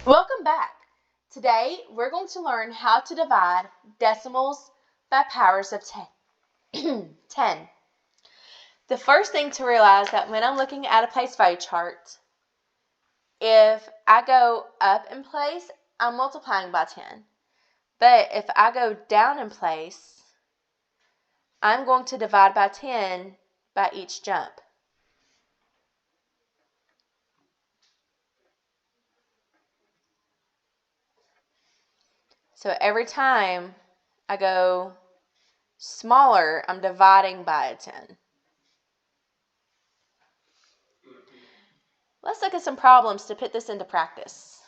Welcome back. Today we're going to learn how to divide decimals by powers of 10. 10. The first thing to realize that when I'm looking at a place value chart, if I go up in place, I'm multiplying by 10. But if I go down in place, I'm going to divide by 10 by each jump. So every time I go smaller, I'm dividing by a 10. Let's look at some problems to put this into practice.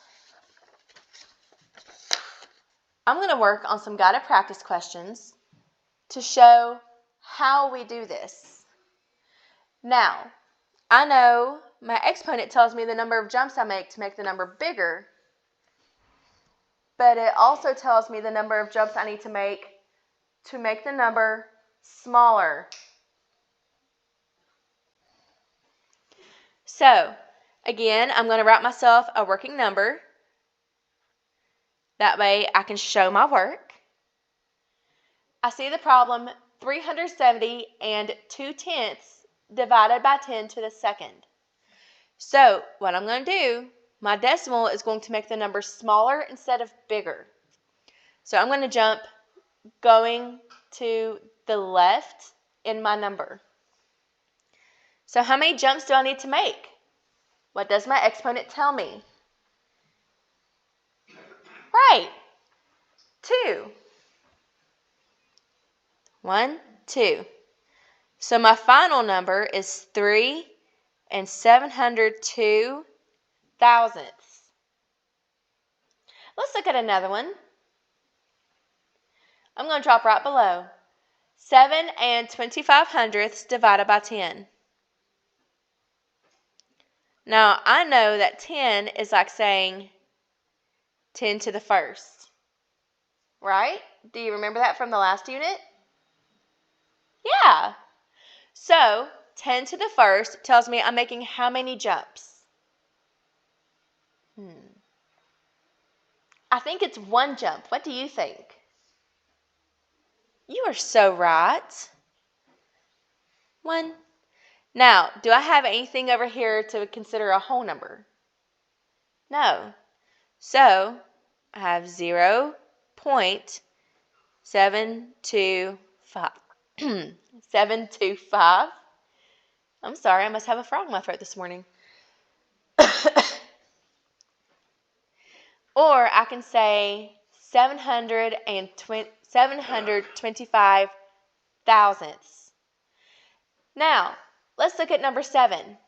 I'm going to work on some guided practice questions to show how we do this. Now, I know my exponent tells me the number of jumps I make to make the number bigger, but it also tells me the number of jumps I need to make the number smaller. So, again, I'm going to write myself a working number. That way I can show my work. I see the problem 370 and 2/10 divided by 10 to the second. So what I'm going to do, my decimal is going to make the number smaller instead of bigger. So I'm going to jump going to the left in my number. So how many jumps do I need to make? What does my exponent tell me? Right, 2. 1, 2. So my final number is 3 and 702 thousandths. Let's look at another one. I'm going to drop right below. 7 and 25 hundredths divided by 10. Now, I know that 10 is like saying 10 to the first, right? Do you remember that from the last unit? Yeah. So, 10 to the first tells me I'm making how many jumps? I think it's 1 jump. What do you think? You are so right. 1. Now, do I have anything over here to consider a whole number? No. So, I have 0.725. 725. I'm sorry, I must have a frog in my throat this morning. Or I can say 725 thousandths. Now, let's look at number 7.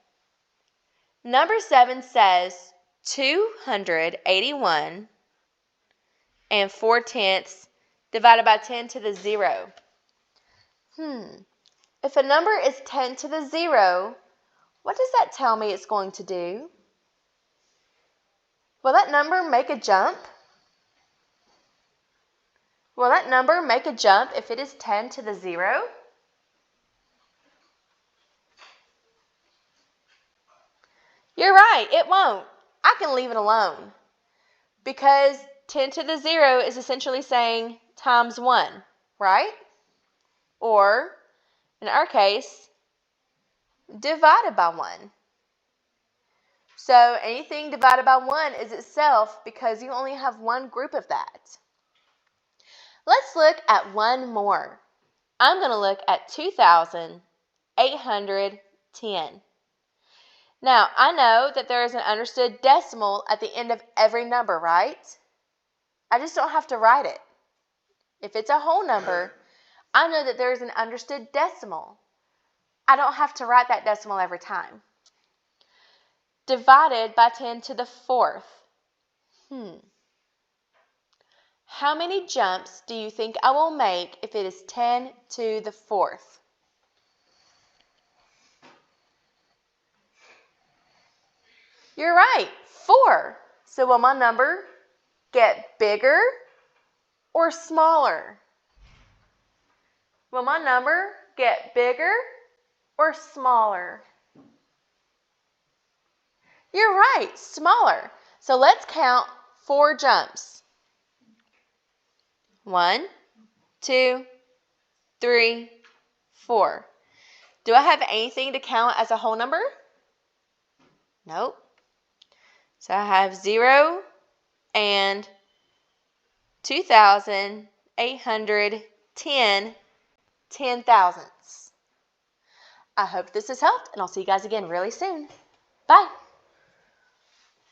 Number 7 says 281 and 4/10 divided by 10 to the 0. If a number is 10 to the 0, what does that tell me it's going to do? Will that number make a jump? Will that number make a jump if it is 10 to the 0? You're right, it won't. I can leave it alone because 10 to the 0 is essentially saying times 1, right? Or, in our case, divided by 1. So anything divided by 1 is itself because you only have one group of that. Let's look at one more. I'm going to look at 2,810. Now, I know that there is an understood decimal at the end of every number, right? I just don't have to write it. If it's a whole number, I know that there is an understood decimal. I don't have to write that decimal every time. Divided by 10 to the 4th. How many jumps do you think I will make if it is 10 to the 4th? You're right, 4. So will my number get bigger or smaller? Will my number get bigger or smaller? You're right, smaller. So let's count 4 jumps. 1, 2, 3, 4. Do I have anything to count as a whole number? Nope. So I have 0 and 2,810 10,000ths. I hope this has helped, and I'll see you guys again really soon. Bye.